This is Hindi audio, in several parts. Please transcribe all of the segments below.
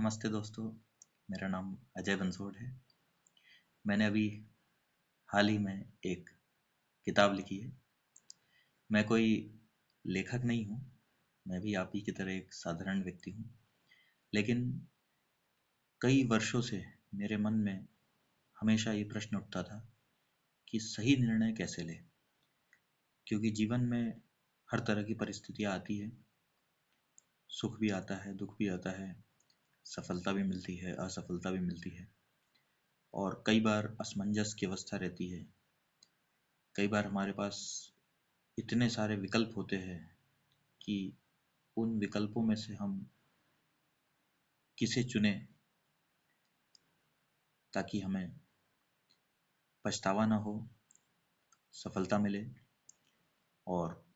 नमस्ते दोस्तों। मेरा नाम अजय बंसोड़ है। मैंने अभी हाल ही में एक किताब लिखी है। मैं कोई लेखक नहीं हूँ। मैं भी आप ही की तरह एक साधारण व्यक्ति हूँ। लेकिन कई वर्षों से मेरे मन में हमेशा ये प्रश्न उठता था कि सही निर्णय कैसे लें। क्योंकि जीवन में हर तरह की परिस्थितियाँ आती है। सुख भी आता है, दुख भी आता है, सफलता भी मिलती है, असफलता भी मिलती है। और कई बार असमंजस की अवस्था रहती है। कई बार हमारे पास इतने सारे विकल्प होते हैं कि उन विकल्पों में से हम किसे चुने ताकि हमें पछतावा ना हो, सफलता मिले और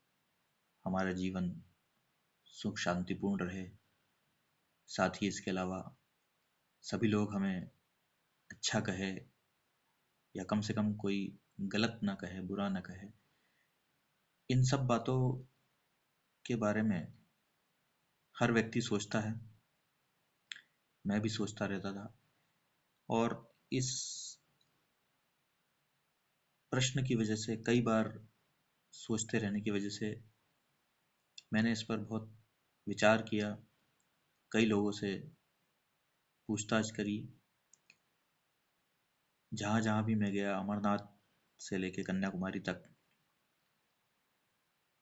हमारा जीवन सुख शांतिपूर्ण रहे। साथ ही इसके अलावा सभी लोग हमें अच्छा कहे या कम से कम कोई गलत ना कहे, बुरा ना कहे। इन सब बातों के बारे में हर व्यक्ति सोचता है। मैं भी सोचता रहता था और इस प्रश्न की वजह से, कई बार सोचते रहने की वजह से मैंने इस पर बहुत विचार किया। कई लोगों से पूछताछ करी। जहाँ जहाँ भी मैं गया, अमरनाथ से लेके कन्याकुमारी तक,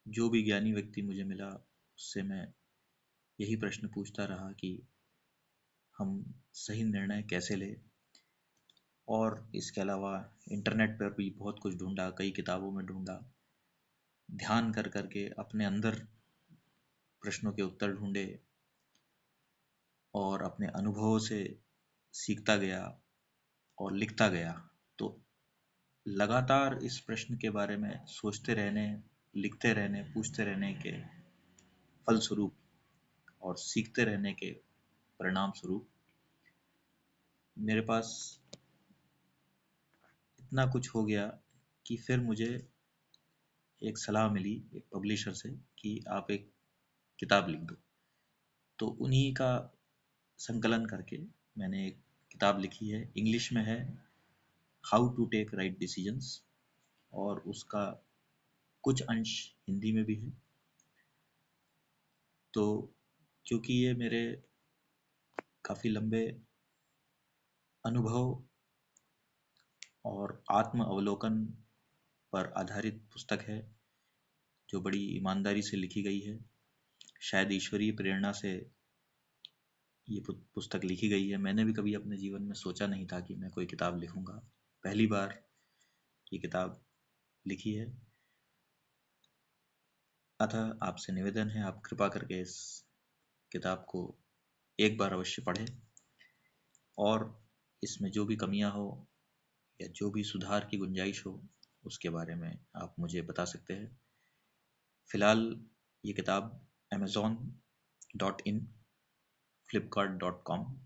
जो भी ज्ञानी व्यक्ति मुझे मिला उससे मैं यही प्रश्न पूछता रहा कि हम सही निर्णय कैसे लें। और इसके अलावा इंटरनेट पर भी बहुत कुछ ढूंढा, कई किताबों में ढूंढा, ध्यान कर करके अपने अंदर प्रश्नों के उत्तर ढूंढे और अपने अनुभवों से सीखता गया और लिखता गया। तो लगातार इस प्रश्न के बारे में सोचते रहने, लिखते रहने, पूछते रहने के फलस्वरूप और सीखते रहने के परिणाम स्वरूप मेरे पास इतना कुछ हो गया कि फिर मुझे एक सलाह मिली एक पब्लिशर से कि आप एक किताब लिख दो। तो उन्हीं का संकलन करके मैंने एक किताब लिखी है। इंग्लिश में है how to take right decisions और उसका कुछ अंश हिंदी में भी है। तो क्योंकि ये मेरे काफ़ी लंबे अनुभव और आत्म अवलोकन पर आधारित पुस्तक है, जो बड़ी ईमानदारी से लिखी गई है। शायद ईश्वरीय प्रेरणा से ये पुस्तक लिखी गई है। मैंने भी कभी अपने जीवन में सोचा नहीं था कि मैं कोई किताब लिखूंगा। पहली बार ये किताब लिखी है। अतः आपसे निवेदन है, आप कृपा करके इस किताब को एक बार अवश्य पढ़ें और इसमें जो भी कमियां हो या जो भी सुधार की गुंजाइश हो उसके बारे में आप मुझे बता सकते हैं। फ़िलहाल ये किताब amazon.in, flipkart.com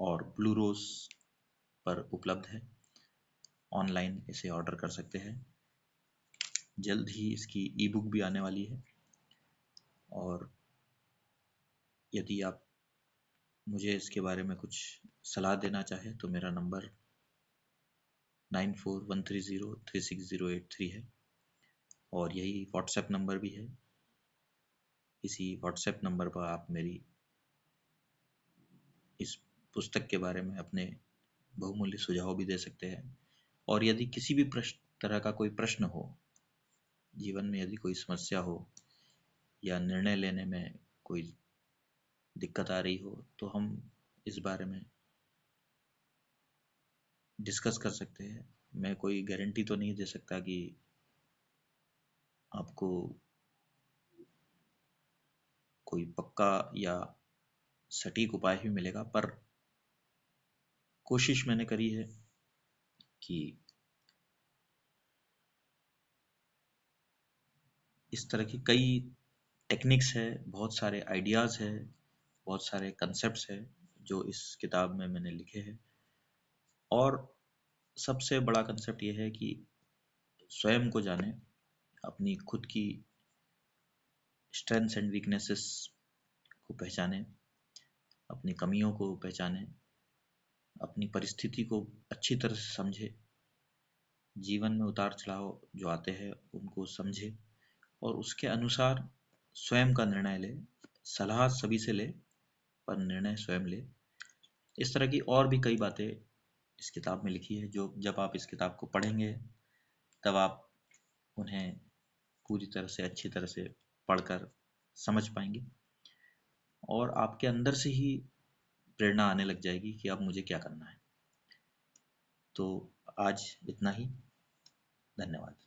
और ब्लू रोज पर उपलब्ध है। ऑनलाइन इसे ऑर्डर कर सकते हैं। जल्द ही इसकी ई बुक भी आने वाली है। और यदि आप मुझे इसके बारे में कुछ सलाह देना चाहें तो मेरा नंबर 9413036083 है और यही व्हाट्सएप नंबर भी है। इसी व्हाट्सएप नंबर पर आप मेरी इस पुस्तक के बारे में अपने बहुमूल्य सुझाव भी दे सकते हैं। और यदि किसी भी तरह का कोई प्रश्न हो, जीवन में यदि कोई समस्या हो या निर्णय लेने में कोई दिक्कत आ रही हो, तो हम इस बारे में डिस्कस कर सकते हैं। मैं कोई गारंटी तो नहीं दे सकता कि आपको कोई पक्का या सटीक उपाय ही मिलेगा, पर कोशिश मैंने करी है कि इस तरह की कई टेक्निक्स है, बहुत सारे आइडियाज़ है, बहुत सारे कंसेप्ट्स है जो इस किताब में मैंने लिखे हैं। और सबसे बड़ा कंसेप्ट ये है कि स्वयं को जाने, अपनी खुद की स्ट्रेंथ्स एंड वीकनेसेस को पहचाने, अपनी कमियों को पहचाने, अपनी परिस्थिति को अच्छी तरह से समझे, जीवन में उतार चढ़ाव जो आते हैं उनको समझे और उसके अनुसार स्वयं का निर्णय ले। सलाह सभी से ले पर निर्णय स्वयं ले। इस तरह की और भी कई बातें इस किताब में लिखी है, जो जब आप इस किताब को पढ़ेंगे तब आप उन्हें पूरी तरह से अच्छी तरह से पढ़कर समझ पाएंगे और आपके अंदर से ही प्रेरणा आने लग जाएगी कि अब मुझे क्या करना है। तो आज इतना ही। धन्यवाद।